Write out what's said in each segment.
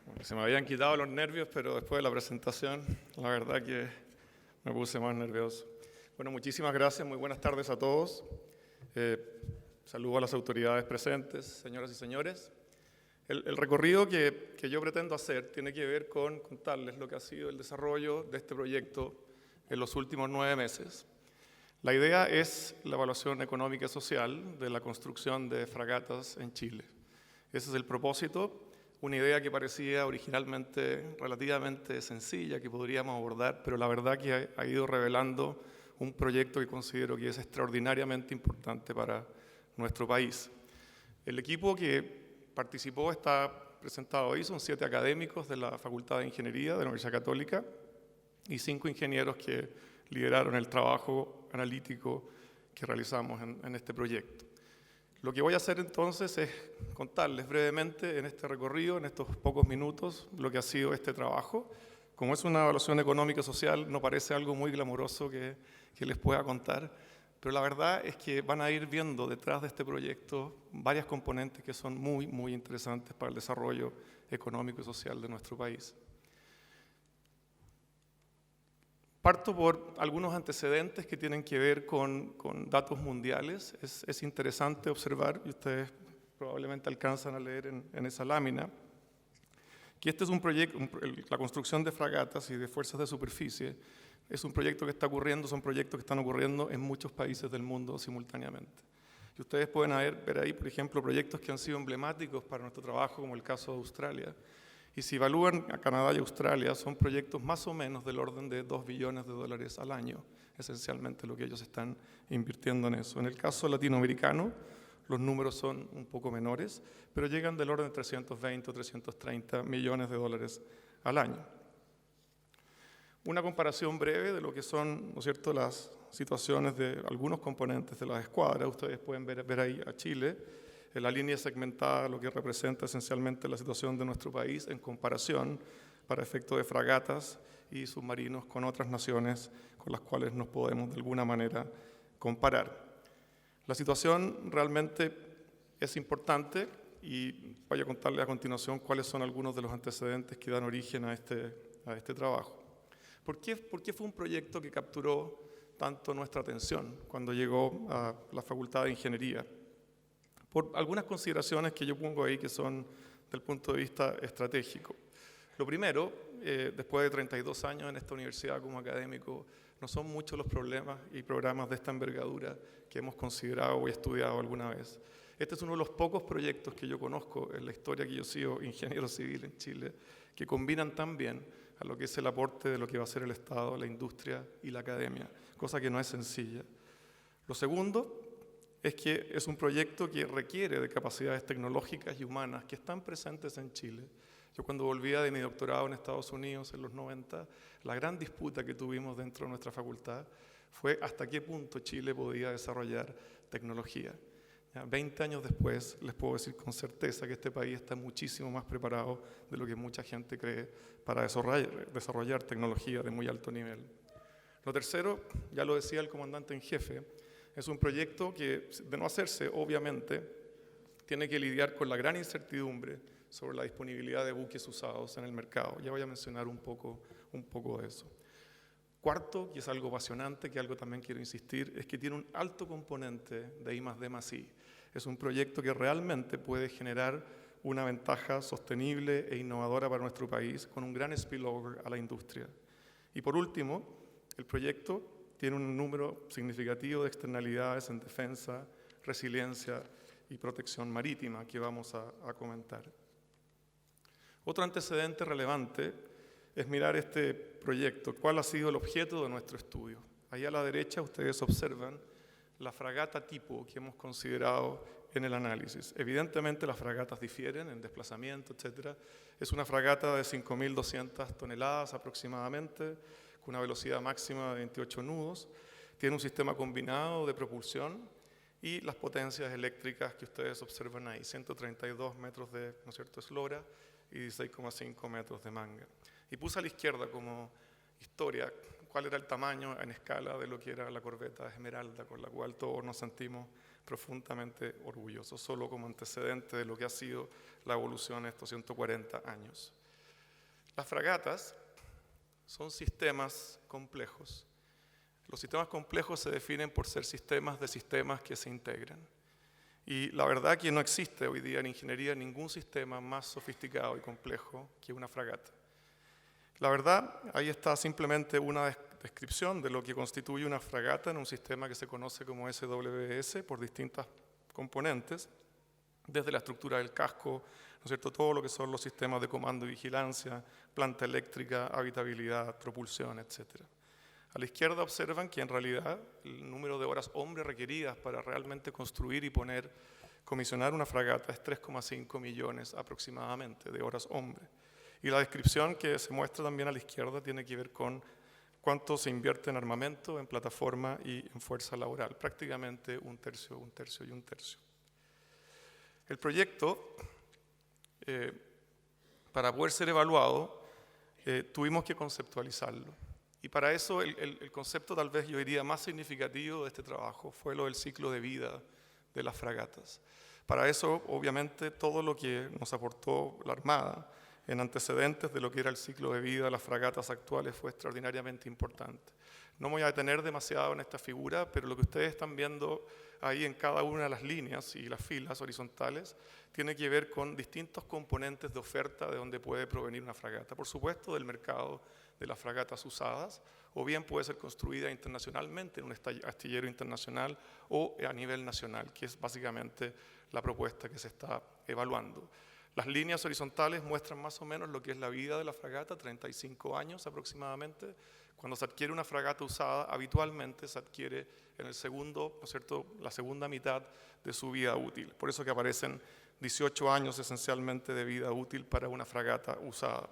Bueno, se me habían quitado los nervios, pero después de la presentación, la verdad que me puse más nervioso. Bueno, muchísimas gracias, muy buenas tardes a todos. Saludo a las autoridades presentes, señoras y señores. El recorrido que yo pretendo hacer tiene que ver con contarles lo que ha sido el desarrollo de este proyecto en los últimos 9 meses. La idea es la evaluación económica y social de la construcción de fragatas en Chile. Ese es el propósito, una idea que parecía originalmente relativamente sencilla, que podríamos abordar, pero la verdad que ha ido revelando un proyecto que considero que es extraordinariamente importante para nuestro país. El equipo que participó está presentado hoy, son 7 académicos de la Facultad de Ingeniería de la Universidad Católica y 5 ingenieros que lideraron el trabajo analítico que realizamos en este proyecto. Lo que voy a hacer entonces es contarles brevemente en este recorrido, en estos pocos minutos, lo que ha sido este trabajo. Como es una evaluación económica y social, no parece algo muy glamuroso que les pueda contar, pero la verdad es que van a ir viendo detrás de este proyecto varias componentes que son muy, muy interesantes para el desarrollo económico y social de nuestro país. Parto por algunos antecedentes que tienen que ver con datos mundiales. Es interesante observar, y ustedes probablemente alcanzan a leer en esa lámina, que este es un proyecto, la construcción de fragatas y de fuerzas de superficie, es un proyecto que está ocurriendo, son proyectos que están ocurriendo en muchos países del mundo simultáneamente. Y ustedes pueden ver ahí, por ejemplo, proyectos que han sido emblemáticos para nuestro trabajo, como el caso de Australia. Y si evalúan a Canadá y Australia, son proyectos más o menos del orden de $2 billones al año, esencialmente lo que ellos están invirtiendo en eso. En el caso latinoamericano, los números son un poco menores, pero llegan del orden de 320 o 330 millones de dólares al año. Una comparación breve de lo que son, ¿no es cierto?, las situaciones de algunos componentes de las escuadras. Ustedes pueden ver ahí a Chile, en la línea segmentada, lo que representa esencialmente la situación de nuestro país en comparación para efecto de fragatas y submarinos con otras naciones con las cuales nos podemos de alguna manera comparar. La situación realmente es importante y voy a contarles a continuación cuáles son algunos de los antecedentes que dan origen a este trabajo. ¿Por qué fue un proyecto que capturó tanto nuestra atención cuando llegó a la Facultad de Ingeniería? Por algunas consideraciones que yo pongo ahí que son del punto de vista estratégico. Lo primero, después de 32 años en esta universidad como académico, no son muchos los problemas y programas de esta envergadura que hemos considerado o estudiado alguna vez. Este es uno de los pocos proyectos que yo conozco en la historia que yo he sido ingeniero civil en Chile, que combinan tan bien a lo que es el aporte de lo que va a ser el Estado, la industria y la academia, cosa que no es sencilla. Lo segundo es que es un proyecto que requiere de capacidades tecnológicas y humanas que están presentes en Chile. Yo cuando volvía de mi doctorado en Estados Unidos en los 90, la gran disputa que tuvimos dentro de nuestra facultad fue hasta qué punto Chile podía desarrollar tecnología. 20 años después, les puedo decir con certeza que este país está muchísimo más preparado de lo que mucha gente cree para desarrollar tecnología de muy alto nivel. Lo tercero, ya lo decía el comandante en jefe, es un proyecto que, de no hacerse, obviamente, tiene que lidiar con la gran incertidumbre sobre la disponibilidad de buques usados en el mercado. Ya voy a mencionar un poco de eso. Cuarto, que es algo apasionante, que algo también quiero insistir, es que tiene un alto componente de I+D+I. Es un proyecto que realmente puede generar una ventaja sostenible e innovadora para nuestro país, con un gran spillover a la industria. Y por último, el proyecto tiene un número significativo de externalidades en defensa, resiliencia y protección marítima que vamos a comentar. Otro antecedente relevante es mirar este proyecto, cuál ha sido el objeto de nuestro estudio. Ahí a la derecha ustedes observan la fragata tipo que hemos considerado en el análisis. Evidentemente las fragatas difieren en desplazamiento, etc. Es una fragata de 5.200 toneladas aproximadamente, con una velocidad máxima de 28 nudos, tiene un sistema combinado de propulsión y las potencias eléctricas que ustedes observan ahí, 132 metros de, ¿no es cierto?, eslora y 16,5 metros de manga. Y puse a la izquierda como historia cuál era el tamaño en escala de lo que era la corbeta Esmeralda, con la cual todos nos sentimos profundamente orgullosos, solo como antecedente de lo que ha sido la evolución en estos 140 años. Las fragatas son sistemas complejos. Los sistemas complejos se definen por ser sistemas de sistemas que se integran. Y la verdad que no existe hoy día en ingeniería ningún sistema más sofisticado y complejo que una fragata. La verdad, ahí está simplemente una descripción de lo que constituye una fragata en un sistema que se conoce como SWS por distintas componentes, desde la estructura del casco, ¿no es cierto?, todo lo que son los sistemas de comando y vigilancia, planta eléctrica, habitabilidad, propulsión, etc. A la izquierda observan que en realidad el número de horas hombre requeridas para realmente construir y comisionar una fragata es 3,5 millones aproximadamente de horas hombre. Y la descripción que se muestra también a la izquierda tiene que ver con cuánto se invierte en armamento, en plataforma y en fuerza laboral, prácticamente un tercio y un tercio. El proyecto, para poder ser evaluado, tuvimos que conceptualizarlo. Y para eso el concepto tal vez yo diría más significativo de este trabajo fue lo del ciclo de vida de las fragatas. Para eso, obviamente, todo lo que nos aportó la Armada en antecedentes de lo que era el ciclo de vida de las fragatas actuales fue extraordinariamente importante. No me voy a detener demasiado en esta figura, pero lo que ustedes están viendo ahí en cada una de las líneas y las filas horizontales tiene que ver con distintos componentes de oferta de donde puede provenir una fragata. Por supuesto, del mercado de las fragatas usadas, o bien puede ser construida internacionalmente en un astillero internacional o a nivel nacional, que es básicamente la propuesta que se está evaluando. Las líneas horizontales muestran más o menos lo que es la vida de la fragata, 35 años aproximadamente. Cuando se adquiere una fragata usada, habitualmente se adquiere en el segundo, ¿no es cierto?, la segunda mitad de su vida útil. Por eso que aparecen 18 años esencialmente de vida útil para una fragata usada.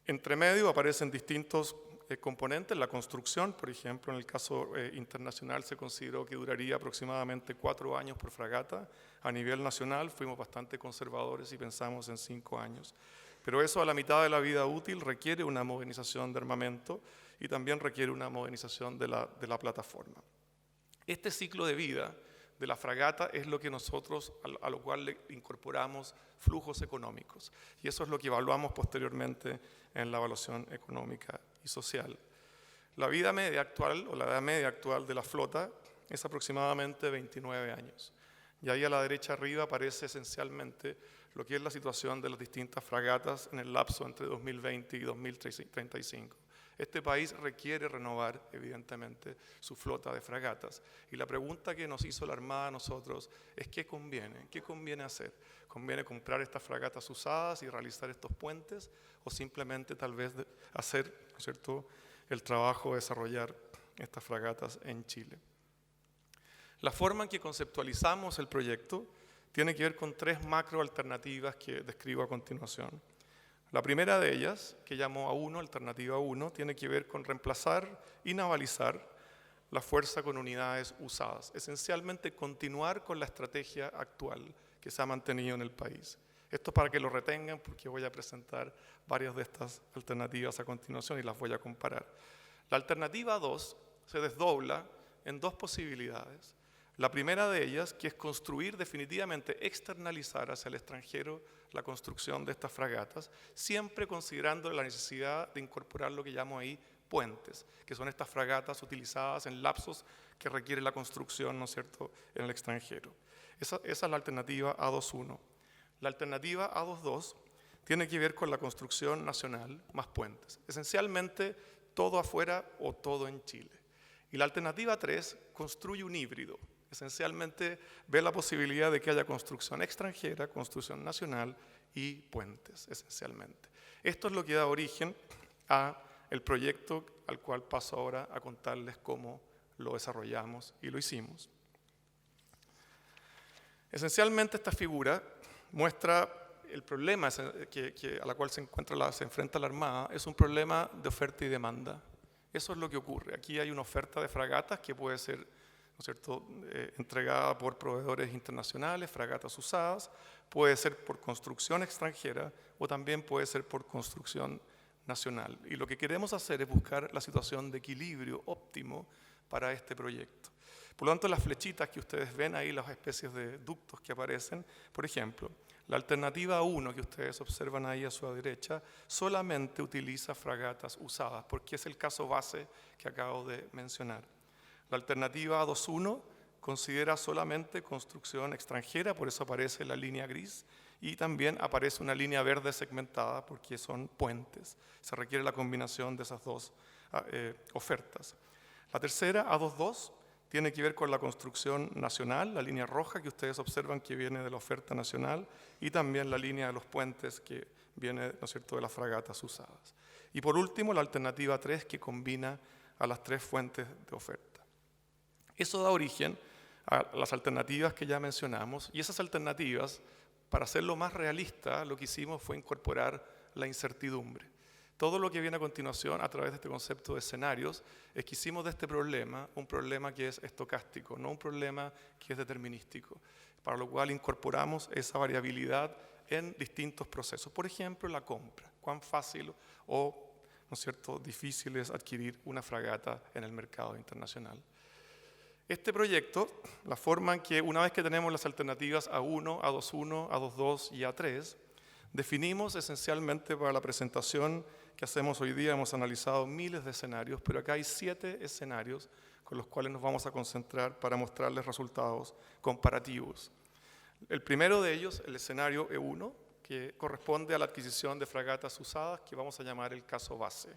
Entre medio aparecen distintos componentes. La construcción, por ejemplo, en el caso internacional se consideró que duraría aproximadamente 4 años por fragata. A nivel nacional fuimos bastante conservadores y pensamos en 5 años. Pero eso a la mitad de la vida útil requiere una modernización de armamento y también requiere una modernización de la plataforma. Este ciclo de vida de la fragata es lo que nosotros, a lo cual le incorporamos flujos económicos. Y eso es lo que evaluamos posteriormente en la evaluación económica y social. La vida media actual, o la edad media actual de la flota, es aproximadamente 29 años. Y ahí a la derecha arriba aparece esencialmente lo que es la situación de las distintas fragatas en el lapso entre 2020 y 2035. Este país requiere renovar, evidentemente, su flota de fragatas. Y la pregunta que nos hizo la Armada a nosotros es ¿qué conviene? ¿Qué conviene hacer? ¿Conviene comprar estas fragatas usadas y realizar estos puentes? ¿O simplemente tal vez hacer, ¿no es cierto?, el trabajo de desarrollar estas fragatas en Chile? La forma en que conceptualizamos el proyecto tiene que ver con 3 macro alternativas que describo a continuación. La primera de ellas, que llamo A1, alternativa 1, tiene que ver con reemplazar y navalizar la fuerza con unidades usadas. Esencialmente continuar con la estrategia actual que se ha mantenido en el país. Esto para que lo retengan porque voy a presentar varias de estas alternativas a continuación y las voy a comparar. La alternativa 2 se desdobla en 2 posibilidades. La primera de ellas, que es construir definitivamente, externalizar hacia el extranjero la construcción de estas fragatas, siempre considerando la necesidad de incorporar lo que llamo ahí puentes, que son estas fragatas utilizadas en lapsos que requiere la construcción, ¿no es cierto?, en el extranjero. Esa es la alternativa A2.1. La alternativa A2.2 tiene que ver con la construcción nacional más puentes. Esencialmente, todo afuera o todo en Chile. Y la alternativa 3 construye un híbrido. Esencialmente ve la posibilidad de que haya construcción extranjera, construcción nacional y puentes, esencialmente. Esto es lo que da origen a el proyecto al cual paso ahora a contarles cómo lo desarrollamos y lo hicimos. Esencialmente esta figura muestra el problema a la cual se enfrenta la Armada, es un problema de oferta y demanda. Eso es lo que ocurre. Aquí hay una oferta de fragatas que puede ser, ¿no es cierto?, entregada por proveedores internacionales, fragatas usadas, puede ser por construcción extranjera o también puede ser por construcción nacional. Y lo que queremos hacer es buscar la situación de equilibrio óptimo para este proyecto. Por lo tanto, las flechitas que ustedes ven ahí, las especies de ductos que aparecen, por ejemplo, la alternativa 1 que ustedes observan ahí a su derecha solamente utiliza fragatas usadas, porque es el caso base que acabo de mencionar. La alternativa 2.1 considera solamente construcción extranjera, por eso aparece la línea gris, y también aparece una línea verde segmentada porque son puentes. Se requiere la combinación de esas dos ofertas. La tercera, A2.2, tiene que ver con la construcción nacional, la línea roja que ustedes observan que viene de la oferta nacional, y también la línea de los puentes que viene, ¿no es cierto?, de las fragatas usadas. Y por último, la alternativa 3 que combina a las tres fuentes de oferta. Eso da origen a las alternativas que ya mencionamos, y esas alternativas, para hacerlo más realista, lo que hicimos fue incorporar la incertidumbre. Todo lo que viene a continuación a través de este concepto de escenarios es que hicimos de este problema un problema que es estocástico, no un problema que es determinístico, para lo cual incorporamos esa variabilidad en distintos procesos. Por ejemplo, la compra, cuán fácil o, ¿no es cierto?, difícil es adquirir una fragata en el mercado internacional. Este proyecto, la forma en que una vez que tenemos las alternativas A1, A2.1, A2.2 y A3, definimos esencialmente para la presentación que hacemos hoy día, hemos analizado miles de escenarios, pero acá hay 7 escenarios con los cuales nos vamos a concentrar para mostrarles resultados comparativos. El primero de ellos, el escenario E1, que corresponde a la adquisición de fragatas usadas, que vamos a llamar el caso base.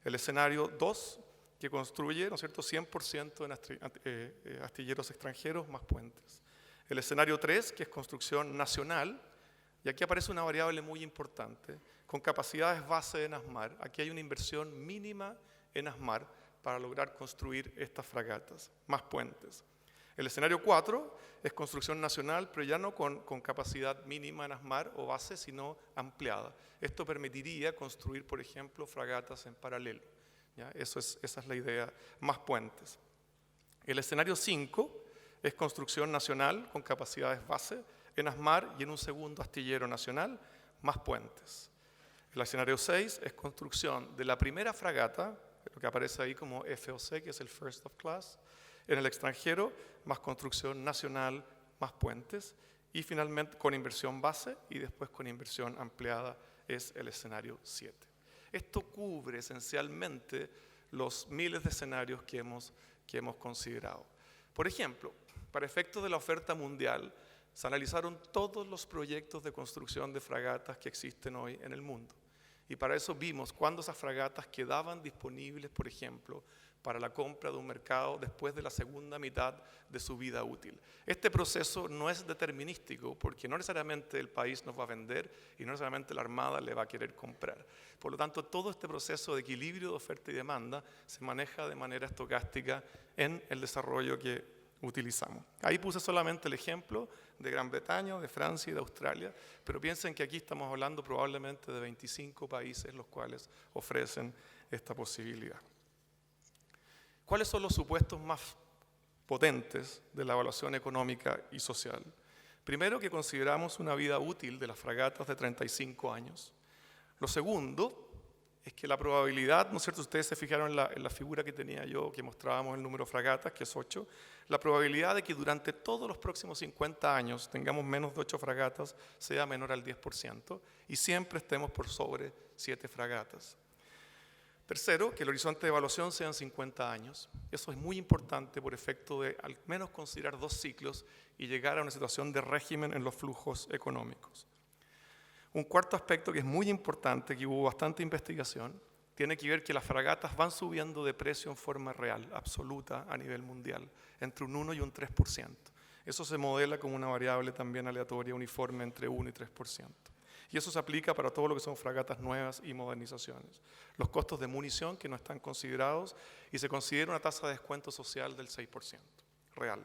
El escenario 2, que construye, ¿no es cierto?, 100% en astilleros extranjeros más puentes. El escenario 3, que es construcción nacional, y aquí aparece una variable muy importante, con capacidades base en ASMAR. Aquí hay una inversión mínima en ASMAR para lograr construir estas fragatas, más puentes. El escenario 4 es construcción nacional, pero ya no con capacidad mínima en ASMAR o base, sino ampliada. Esto permitiría construir, por ejemplo, fragatas en paralelo. ¿Ya? Esa es la idea, más puentes. El escenario 5 es construcción nacional con capacidades base en ASMAR y en un segundo astillero nacional, más puentes. El escenario 6 es construcción de la primera fragata, lo que aparece ahí como FOC, que es el First of Class, en el extranjero, más construcción nacional, más puentes, y finalmente con inversión base y después con inversión ampliada es el escenario 7. Esto cubre esencialmente los miles de escenarios que hemos considerado. Por ejemplo, para efectos de la oferta mundial, se analizaron todos los proyectos de construcción de fragatas que existen hoy en el mundo. Y para eso vimos cuándo esas fragatas quedaban disponibles, por ejemplo, para la compra de un mercado después de la segunda mitad de su vida útil. Este proceso no es determinístico porque no necesariamente el país nos va a vender y no necesariamente la Armada le va a querer comprar. Por lo tanto, todo este proceso de equilibrio de oferta y demanda se maneja de manera estocástica en el desarrollo que utilizamos. Ahí puse solamente el ejemplo de Gran Bretaña, de Francia y de Australia, pero piensen que aquí estamos hablando probablemente de 25 países los cuales ofrecen esta posibilidad. ¿Cuáles son los supuestos más potentes de la evaluación económica y social? Primero, que consideramos una vida útil de las fragatas de 35 años. Lo segundo es que la probabilidad, ¿no es cierto? Ustedes se fijaron en la figura que tenía yo, que mostrábamos el número de fragatas, que es 8. La probabilidad de que durante todos los próximos 50 años tengamos menos de 8 fragatas sea menor al 10% y siempre estemos por sobre 7 fragatas. Tercero, que el horizonte de evaluación sean 50 años. Eso es muy importante por efecto de al menos considerar 2 ciclos y llegar a una situación de régimen en los flujos económicos. Un cuarto aspecto que es muy importante, que hubo bastante investigación, tiene que ver que las fragatas van subiendo de precio en forma real, absoluta, a nivel mundial, entre un 1 y un 3%. Eso se modela como una variable también aleatoria, uniforme entre 1 y 3%. Y eso se aplica para todo lo que son fragatas nuevas y modernizaciones. Los costos de munición que no están considerados y se considera una tasa de descuento social del 6%, real.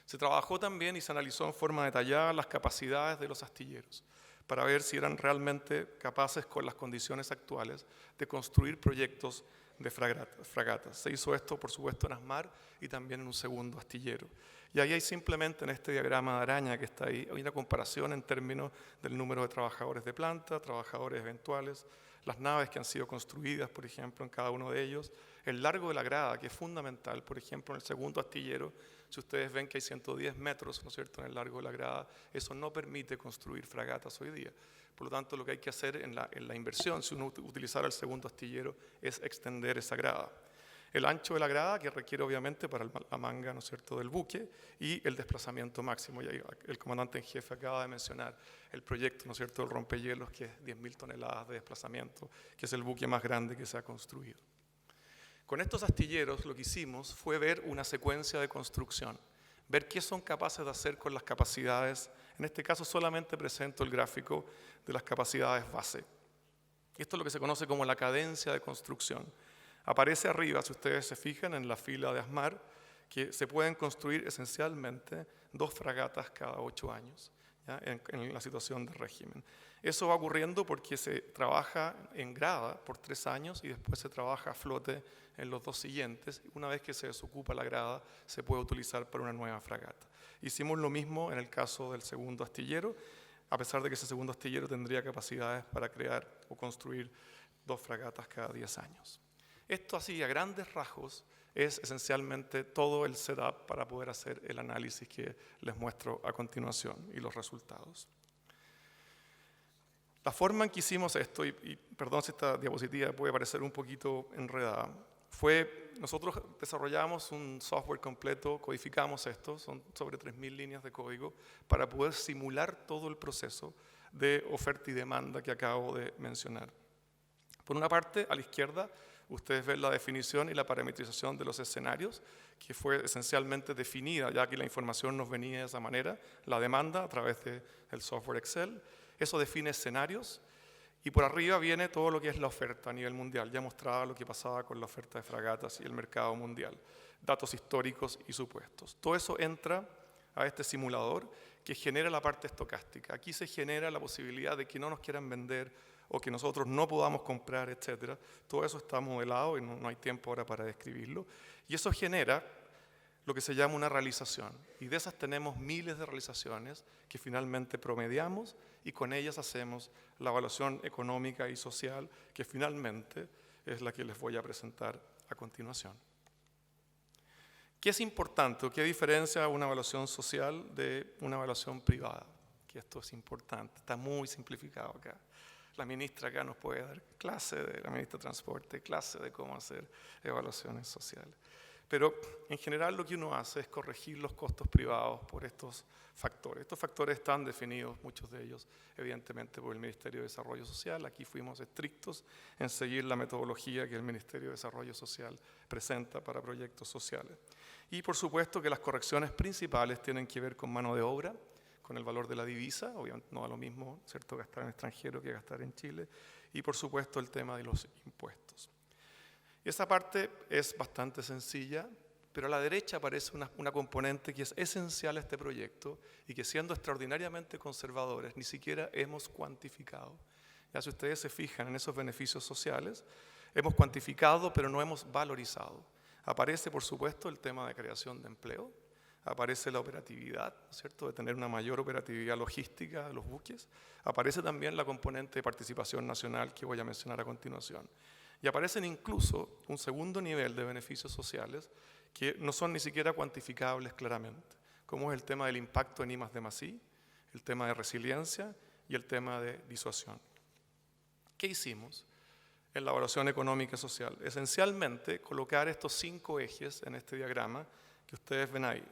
Se trabajó también y se analizó en forma detallada las capacidades de los astilleros para ver si eran realmente capaces con las condiciones actuales de construir proyectos de fragatas. Se hizo esto, por supuesto, en ASMAR y también en un segundo astillero. Y ahí hay simplemente en este diagrama de araña que está ahí, hay una comparación en términos del número de trabajadores de planta, trabajadores eventuales, las naves que han sido construidas, por ejemplo, en cada uno de ellos, el largo de la grada, que es fundamental, por ejemplo, en el segundo astillero, si ustedes ven que hay 110 metros, ¿no es cierto?, en el largo de la grada, eso no permite construir fragatas hoy día. Por lo tanto, lo que hay que hacer en la inversión, si uno utilizara el segundo astillero, es extender esa grada. El ancho de la grada, que requiere obviamente para la manga, ¿no es cierto?, del buque, y el desplazamiento máximo. Y el comandante en jefe acaba de mencionar el proyecto, ¿no es cierto?, del rompehielos, que es 10.000 toneladas de desplazamiento, que es el buque más grande que se ha construido. Con estos astilleros lo que hicimos fue ver una secuencia de construcción, ver qué son capaces de hacer con las capacidades. En este caso solamente presento el gráfico de las capacidades base. Esto es lo que se conoce como la cadencia de construcción. Aparece arriba, si ustedes se fijan, en la fila de ASMAR, que se pueden construir esencialmente 2 fragatas cada 8 años, ¿ya? En la situación de régimen. Eso va ocurriendo porque se trabaja en grada por 3 años y después se trabaja a flote en los 2 siguientes. Una vez que se desocupa la grada, se puede utilizar para una nueva fragata. Hicimos lo mismo en el caso del segundo astillero, a pesar de que ese segundo astillero tendría capacidades para crear o construir 2 fragatas cada 10 años. Esto así, a grandes rasgos, es esencialmente todo el setup para poder hacer el análisis que les muestro a continuación y los resultados. La forma en que hicimos esto, y perdón si esta diapositiva puede parecer un poquito enredada, nosotros desarrollamos un software completo, codificamos esto, son sobre 3.000 líneas de código, para poder simular todo el proceso de oferta y demanda que acabo de mencionar. Por una parte, a la izquierda, ustedes ven la definición y la parametrización de los escenarios, que fue esencialmente definida, ya que la información nos venía de esa manera, la demanda a través del software Excel. Eso define escenarios, y por arriba viene todo lo que es la oferta a nivel mundial. Ya mostraba lo que pasaba con la oferta de fragatas y el mercado mundial, datos históricos y supuestos. Todo eso entra a este simulador que genera la parte estocástica. Aquí se genera la posibilidad de que no nos quieran vender o que nosotros no podamos comprar, etc. Todo eso está modelado y no hay tiempo ahora para describirlo. Y eso genera lo que se llama una realización. Y de esas tenemos miles de realizaciones que finalmente promediamos y con ellas hacemos la evaluación económica y social que finalmente es la que les voy a presentar a continuación. ¿Qué es importante o qué diferencia una evaluación social de una evaluación privada? Que esto es importante, está muy simplificado acá. La ministra acá nos puede dar clase, la ministra de Transporte, clase de cómo hacer evaluaciones sociales. Pero en general lo que uno hace es corregir los costos privados por estos factores. Estos factores están definidos, muchos de ellos, evidentemente, por el Ministerio de Desarrollo Social. Aquí fuimos estrictos en seguir la metodología que el Ministerio de Desarrollo Social presenta para proyectos sociales. Y por supuesto que las correcciones principales tienen que ver con mano de obra, con el valor de la divisa, obviamente no da lo mismo, ¿cierto?, gastar en extranjero que gastar en Chile, y por supuesto el tema de los impuestos. Esa parte es bastante sencilla, pero a la derecha aparece una componente que es esencial a este proyecto y que, siendo extraordinariamente conservadores, ni siquiera hemos cuantificado. Ya, si ustedes se fijan en esos beneficios sociales, hemos cuantificado pero no hemos valorizado. Aparece, por supuesto, el tema de creación de empleo, aparece la operatividad, ¿cierto?, de tener una mayor operatividad logística de los buques, aparece también la componente de participación nacional que voy a mencionar a continuación. Y aparecen incluso un segundo nivel de beneficios sociales que no son ni siquiera cuantificables claramente, como es el tema del impacto en I+D+I, el tema de resiliencia y el tema de disuasión. ¿Qué hicimos en la evaluación económica y social? Esencialmente, colocar estos 5 ejes en este diagrama que ustedes ven ahí.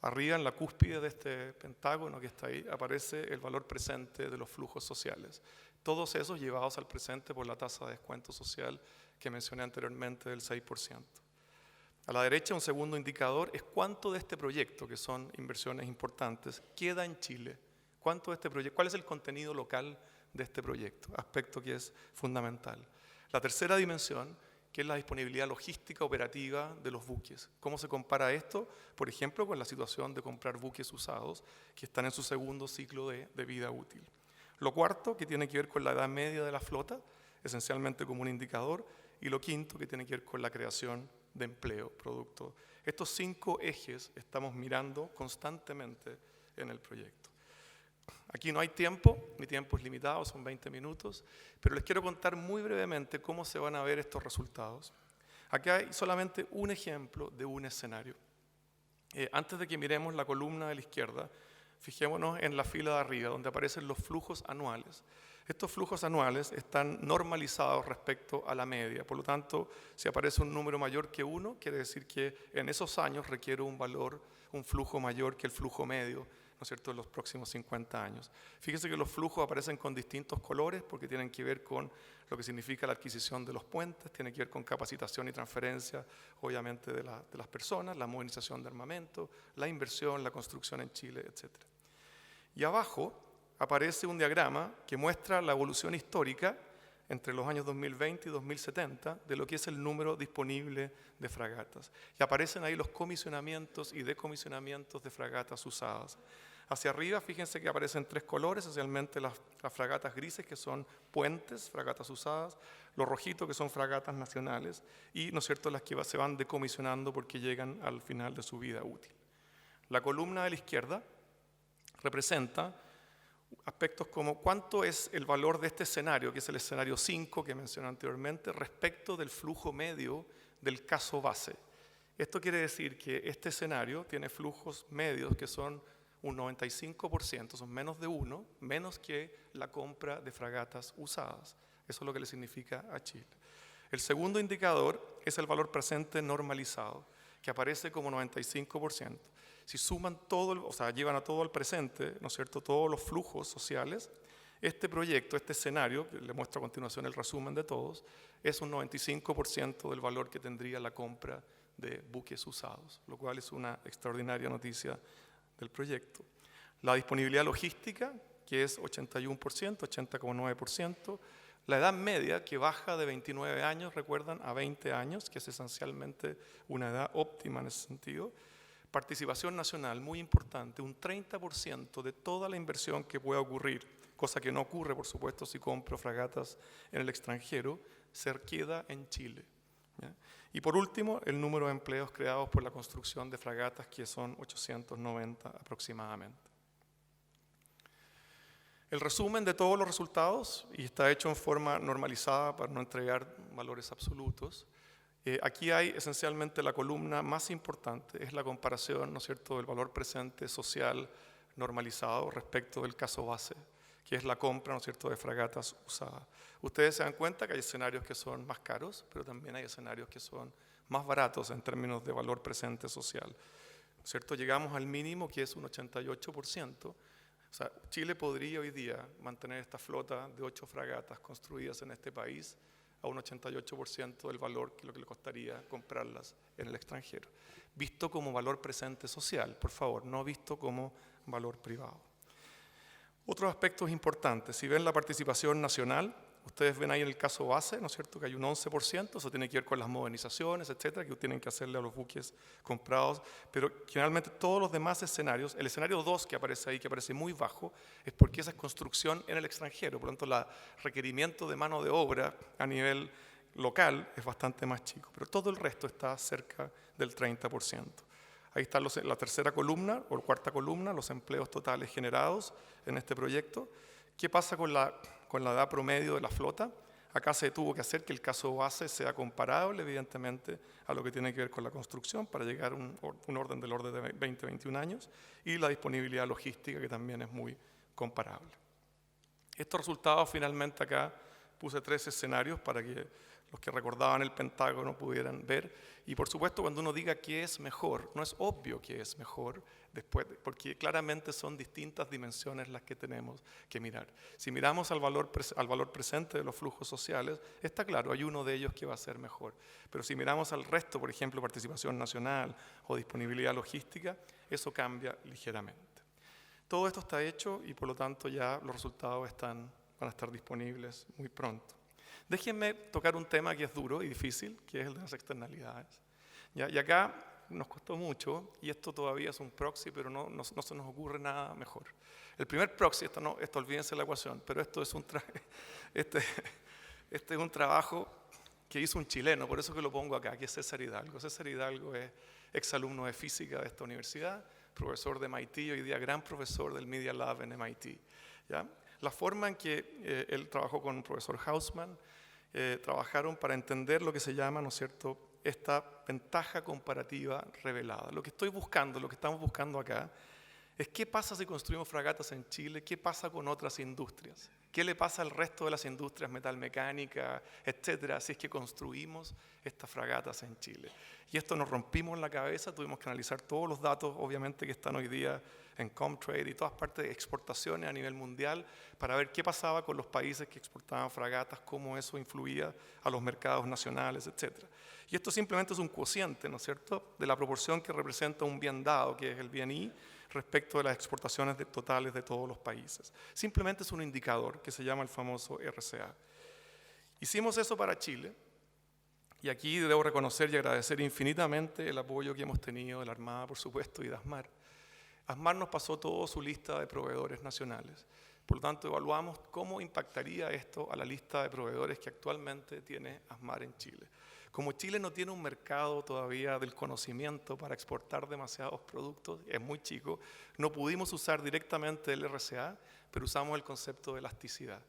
Arriba, en la cúspide de este pentágono que está ahí, aparece el valor presente de los flujos sociales. Todos esos llevados al presente por la tasa de descuento social que mencioné anteriormente del 6%. A la derecha, un segundo indicador es cuánto de este proyecto, que son inversiones importantes, queda en Chile. ¿Cuánto de este proyecto? ¿Cuál es el contenido local de este proyecto? Aspecto que es fundamental. La tercera dimensión, que es la disponibilidad logística operativa de los buques. ¿Cómo se compara esto? Por ejemplo, con la situación de comprar buques usados que están en su segundo ciclo de vida útil. Lo cuarto, que tiene que ver con la edad media de la flota, esencialmente como un indicador. Y lo quinto, que tiene que ver con la creación de empleo, producto. Estos 5 ejes estamos mirando constantemente en el proyecto. Aquí no hay tiempo, mi tiempo es limitado, son 20 minutos, pero les quiero contar muy brevemente cómo se van a ver estos resultados. Aquí hay solamente un ejemplo de un escenario. Antes de que miremos la columna de la izquierda, fijémonos en la fila de arriba, donde aparecen los flujos anuales. Estos flujos anuales están normalizados respecto a la media, por lo tanto, si aparece un número mayor que 1, quiere decir que en esos años requiere un valor, un flujo mayor que el flujo medio, ¿no es cierto?, en los próximos 50 años. Fíjense que los flujos aparecen con distintos colores porque tienen que ver con lo que significa la adquisición de los puentes, tiene que ver con capacitación y transferencia, obviamente, de las personas, la modernización de armamento, la inversión, la construcción en Chile, etc. Y abajo aparece un diagrama que muestra la evolución histórica entre los años 2020 y 2070 de lo que es el número disponible de fragatas. Y aparecen ahí los comisionamientos y decomisionamientos de fragatas usadas. Hacia arriba, fíjense que aparecen 3 colores, esencialmente las fragatas grises, que son puentes, fragatas usadas, los rojitos, que son fragatas nacionales, y, ¿no es cierto?, las que se van decomisionando porque llegan al final de su vida útil. La columna de la izquierda representa aspectos como cuánto es el valor de este escenario, que es el escenario 5 que mencioné anteriormente, respecto del flujo medio del caso base. Esto quiere decir que este escenario tiene flujos medios que son un 95%, son menos de 1, menos que la compra de fragatas usadas. Eso es lo que le significa a Chile. El segundo indicador es el valor presente normalizado, que aparece como 95%. Si suman todo, o sea, llevan a todo el presente, ¿no es cierto?, todos los flujos sociales, este proyecto, este escenario, que le muestro a continuación el resumen de todos, es un 95% del valor que tendría la compra de buques usados, lo cual es una extraordinaria noticia del proyecto. La disponibilidad logística, que es 81%, 80,9%. La edad media, que baja de 29 años, recuerdan, a 20 años, que es esencialmente una edad óptima en ese sentido. Participación nacional, muy importante, un 30% de toda la inversión que pueda ocurrir, cosa que no ocurre, por supuesto, si compro fragatas en el extranjero, se queda en Chile. ¿Ya? Y por último, el número de empleos creados por la construcción de fragatas, que son 890 aproximadamente. El resumen de todos los resultados, y está hecho en forma normalizada para no entregar valores absolutos. Aquí hay esencialmente la columna más importante, es la comparación, ¿no es cierto?, del valor presente social normalizado respecto del caso base, que es la compra, ¿no es cierto?, de fragatas usadas. Ustedes se dan cuenta que hay escenarios que son más caros, pero también hay escenarios que son más baratos en términos de valor presente social. ¿No es cierto? Llegamos al mínimo, que es un 88%. O sea, Chile podría hoy día mantener esta flota de 8 fragatas construidas en este país a un 88% del valor que lo que le costaría comprarlas en el extranjero. Visto como valor presente social, por favor, no visto como valor privado. Otros aspectos importantes, si ven la participación nacional, ustedes ven ahí en el caso base, ¿no es cierto?, que hay un 11%, eso tiene que ver con las modernizaciones, etcétera, que tienen que hacerle a los buques comprados, pero generalmente todos los demás escenarios, el escenario 2 que aparece ahí, que aparece muy bajo, es porque esa es construcción en el extranjero, por lo tanto, el requerimiento de mano de obra a nivel local es bastante más chico, pero todo el resto está cerca del 30%. Ahí está la tercera columna, o cuarta columna, los empleos totales generados en este proyecto. ¿Qué pasa con la edad promedio de la flota? Acá se tuvo que hacer que el caso base sea comparable, evidentemente, a lo que tiene que ver con la construcción, para llegar a un orden del orden de 20-21 años, y la disponibilidad logística, que también es muy comparable. Estos resultados, finalmente, acá puse 3 escenarios para que los que recordaban el Pentágono pudieran ver. Y por supuesto, cuando uno diga qué es mejor, no es obvio qué es mejor, porque claramente son distintas dimensiones las que tenemos que mirar. Si miramos al valor presente de los flujos sociales, está claro, hay uno de ellos que va a ser mejor. Pero si miramos al resto, por ejemplo, participación nacional o disponibilidad logística, eso cambia ligeramente. Todo esto está hecho y por lo tanto ya los resultados van a estar disponibles muy pronto. Déjenme tocar un tema que es duro y difícil, que es el de las externalidades. ¿Ya? Y acá nos costó mucho, y esto todavía es un proxy, pero no se nos ocurre nada mejor. El primer proxy, esto olvídense la ecuación, pero esto es este es un trabajo que hizo un chileno, por eso que lo pongo acá, que es César Hidalgo. César Hidalgo es exalumno de física de esta universidad, profesor de MIT, hoy día gran profesor del Media Lab en MIT. ¿Ya? La forma en que él trabajó con el profesor Hausman, trabajaron para entender lo que se llama, ¿no es cierto?, esta ventaja comparativa revelada. Lo que estoy buscando, lo que estamos buscando acá, es qué pasa si construimos fragatas en Chile, qué pasa con otras industrias, qué le pasa al resto de las industrias metalmecánica, etcétera, si es que construimos estas fragatas en Chile. Y esto nos rompimos la cabeza, tuvimos que analizar todos los datos, obviamente, que están hoy día en Comtrade y todas partes de exportaciones a nivel mundial, para ver qué pasaba con los países que exportaban fragatas, cómo eso influía a los mercados nacionales, etcétera. Y esto simplemente es un cociente, ¿no es cierto?, de la proporción que representa un bien dado, que es el BNI, respecto de las exportaciones totales de todos los países. Simplemente es un indicador que se llama el famoso RCA. Hicimos eso para Chile, y aquí debo reconocer y agradecer infinitamente el apoyo que hemos tenido de la Armada, por supuesto, y de ASMAR. ASMAR nos pasó toda su lista de proveedores nacionales. Por lo tanto, evaluamos cómo impactaría esto a la lista de proveedores que actualmente tiene ASMAR en Chile. Como Chile no tiene un mercado todavía del conocimiento para exportar demasiados productos, es muy chico, no pudimos usar directamente el RCA, pero usamos el concepto de elasticidad.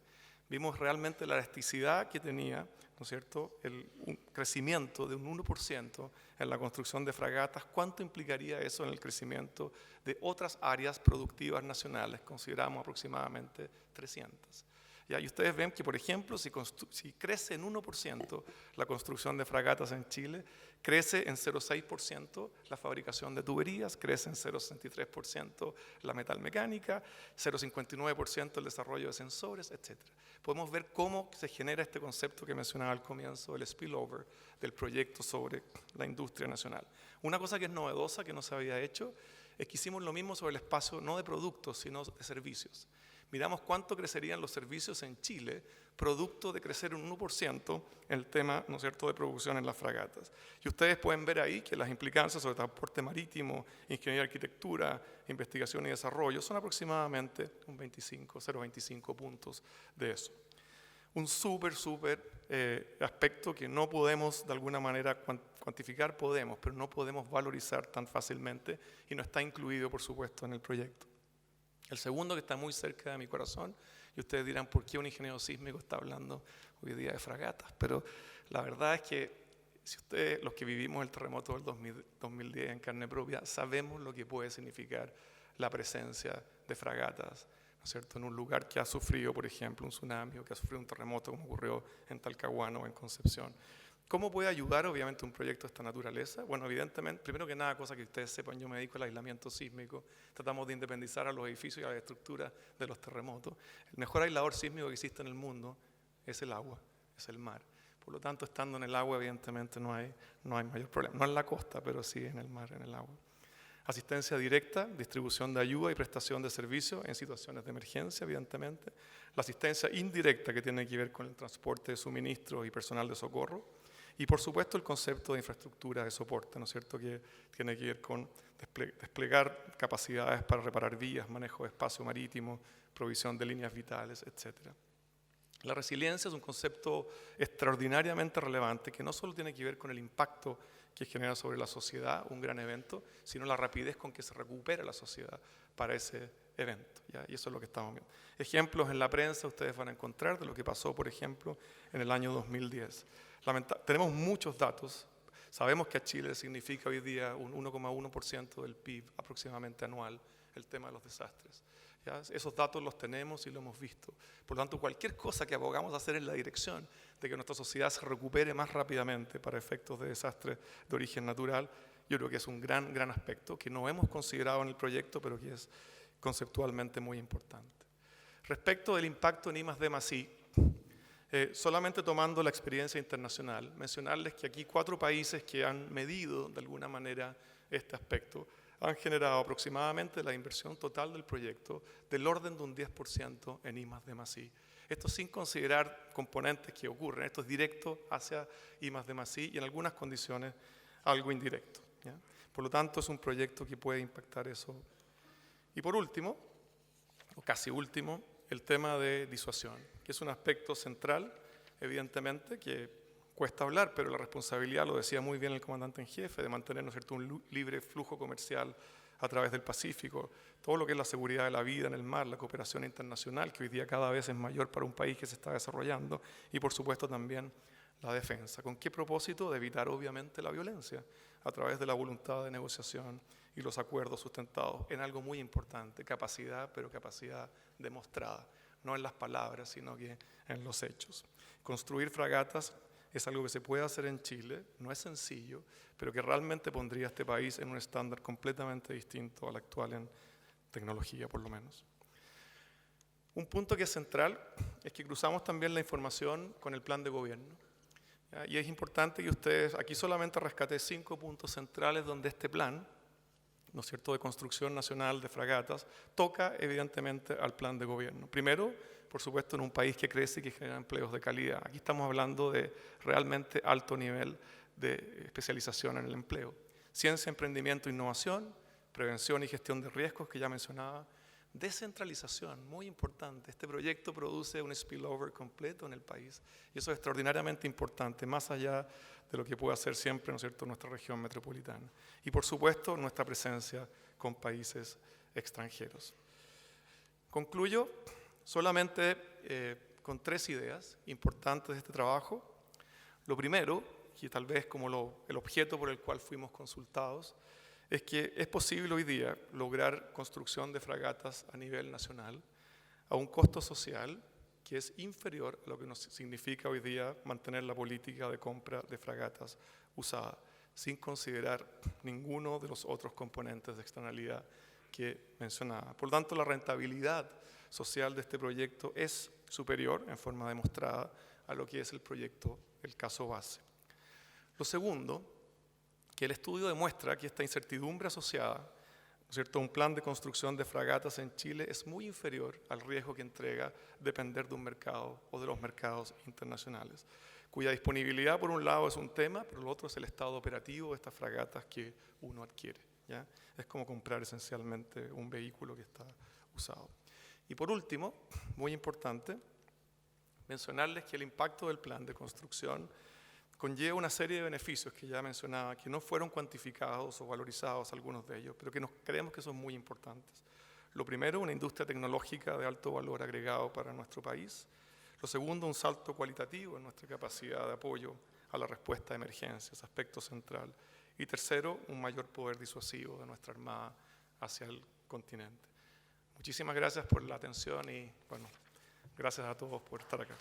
Vimos realmente la elasticidad que tenía, ¿no es cierto?, un crecimiento de un 1% en la construcción de fragatas. ¿Cuánto implicaría eso en el crecimiento de otras áreas productivas nacionales? Consideramos aproximadamente 300. ¿Ya? Y ustedes ven que, por ejemplo, si crece en 1% la construcción de fragatas en Chile, crece en 0,6% la fabricación de tuberías, crece en 0,63% la metalmecánica, 0,59% el desarrollo de sensores, etc. Podemos ver cómo se genera este concepto que mencionaba al comienzo, el spillover del proyecto sobre la industria nacional. Una cosa que es novedosa, que no se había hecho, es que hicimos lo mismo sobre el espacio no de productos, sino de servicios. Miramos cuánto crecerían los servicios en Chile, producto de crecer un 1% en el tema, ¿no es cierto?, de producción en las fragatas. Y ustedes pueden ver ahí que las implicancias sobre transporte marítimo, ingeniería y arquitectura, investigación y desarrollo son aproximadamente un 0,25 puntos de eso. Un súper aspecto que no podemos de alguna manera cuantificar, pero no podemos valorizar tan fácilmente y no está incluido, por supuesto, en el proyecto. El segundo, que está muy cerca de mi corazón, y ustedes dirán, ¿por qué un ingeniero sísmico está hablando hoy día de fragatas? Pero la verdad es que si ustedes, los que vivimos el terremoto del 2010 en carne propia, sabemos lo que puede significar la presencia de fragatas, ¿no es cierto?, en un lugar que ha sufrido, por ejemplo, un tsunami o que ha sufrido un terremoto como ocurrió en Talcahuano o en Concepción. ¿Cómo puede ayudar, obviamente, un proyecto de esta naturaleza? Bueno, evidentemente, primero que nada, cosa que ustedes sepan, yo me dedico al aislamiento sísmico. Tratamos de independizar a los edificios y a las estructuras de los terremotos. El mejor aislador sísmico que existe en el mundo es el agua, es el mar. Por lo tanto, estando en el agua, evidentemente, no hay mayor problema. No en la costa, pero sí en el mar, en el agua. Asistencia directa, distribución de ayuda y prestación de servicios en situaciones de emergencia, evidentemente. La asistencia indirecta, que tiene que ver con el transporte de suministros y personal de socorro. Y, por supuesto, el concepto de infraestructura de soporte, ¿no es cierto?, que tiene que ver con desplegar capacidades para reparar vías, manejo de espacio marítimo, provisión de líneas vitales, etc. La resiliencia es un concepto extraordinariamente relevante que no solo tiene que ver con el impacto que genera sobre la sociedad un gran evento, sino la rapidez con que se recupera la sociedad para ese evento, ¿ya? Y eso es lo que estamos viendo. Ejemplos en la prensa ustedes van a encontrar de lo que pasó, por ejemplo, en el año 2010. Tenemos muchos datos. Sabemos que a Chile significa hoy día un 1,1% del PIB aproximadamente anual el tema de los desastres. ¿Ya? Esos datos los tenemos y lo hemos visto. Por lo tanto, cualquier cosa que abogamos a hacer en la dirección de que nuestra sociedad se recupere más rápidamente para efectos de desastres de origen natural, yo creo que es un gran aspecto que no hemos considerado en el proyecto, pero que es conceptualmente muy importante. Respecto del impacto en I+D+I, solamente tomando la experiencia internacional, mencionarles que aquí 4 países que han medido de alguna manera este aspecto han generado aproximadamente la inversión total del proyecto del orden de un 10% en I+D+I. Esto sin considerar componentes que ocurren, esto es directo hacia I+D+I y en algunas condiciones algo indirecto, ¿ya? Por lo tanto, es un proyecto que puede impactar eso. Y por último, o casi último, el tema de disuasión, que es un aspecto central, evidentemente, que cuesta hablar, pero la responsabilidad, lo decía muy bien el comandante en jefe, de mantener, ¿no es cierto?, un libre flujo comercial a través del Pacífico, todo lo que es la seguridad de la vida en el mar, la cooperación internacional, que hoy día cada vez es mayor para un país que se está desarrollando, y por supuesto también la defensa. ¿Con qué propósito? De evitar obviamente la violencia, a través de la voluntad de negociación y los acuerdos sustentados en algo muy importante, capacidad, pero capacidad demostrada, no en las palabras, sino que en los hechos. Construir fragatas es algo que se puede hacer en Chile, no es sencillo, pero que realmente pondría a este país en un estándar completamente distinto al actual en tecnología, por lo menos. Un punto que es central es que cruzamos también la información con el plan de gobierno. Y es importante que ustedes, aquí solamente rescaté 5 puntos centrales donde este plan, ¿no es cierto?, de construcción nacional de fragatas, toca evidentemente al plan de gobierno. Primero, por supuesto, en un país que crece y que genera empleos de calidad. Aquí estamos hablando de realmente alto nivel de especialización en el empleo. Ciencia, emprendimiento, innovación, prevención y gestión de riesgos, que ya mencionaba. Descentralización, muy importante. Este proyecto produce un spillover completo en el país y eso es extraordinariamente importante, más allá de lo que puede hacer siempre, ¿no es cierto?, nuestra región metropolitana. Y por supuesto, nuestra presencia con países extranjeros. Concluyo solamente con 3 ideas importantes de este trabajo. Lo primero, y tal vez como el objeto por el cual fuimos consultados, es que es posible hoy día lograr construcción de fragatas a nivel nacional a un costo social que es inferior a lo que nos significa hoy día mantener la política de compra de fragatas usadas, sin considerar ninguno de los otros componentes de externalidad que mencionaba. Por lo tanto, la rentabilidad social de este proyecto es superior, en forma demostrada, a lo que es el proyecto, el caso base. Lo segundo, que el estudio demuestra que esta incertidumbre asociada, ¿no es cierto?, a un plan de construcción de fragatas en Chile es muy inferior al riesgo que entrega depender de un mercado o de los mercados internacionales, cuya disponibilidad por un lado es un tema, pero lo otro es el estado operativo de estas fragatas que uno adquiere, ¿ya? Es como comprar esencialmente un vehículo que está usado. Y por último, muy importante, mencionarles que el impacto del plan de construcción conlleva una serie de beneficios que ya mencionaba, que no fueron cuantificados o valorizados algunos de ellos, pero que creemos que son muy importantes. Lo primero, una industria tecnológica de alto valor agregado para nuestro país. Lo segundo, un salto cualitativo en nuestra capacidad de apoyo a la respuesta a emergencias, aspecto central. Y tercero, un mayor poder disuasivo de nuestra Armada hacia el continente. Muchísimas gracias por la atención y, bueno, gracias a todos por estar acá.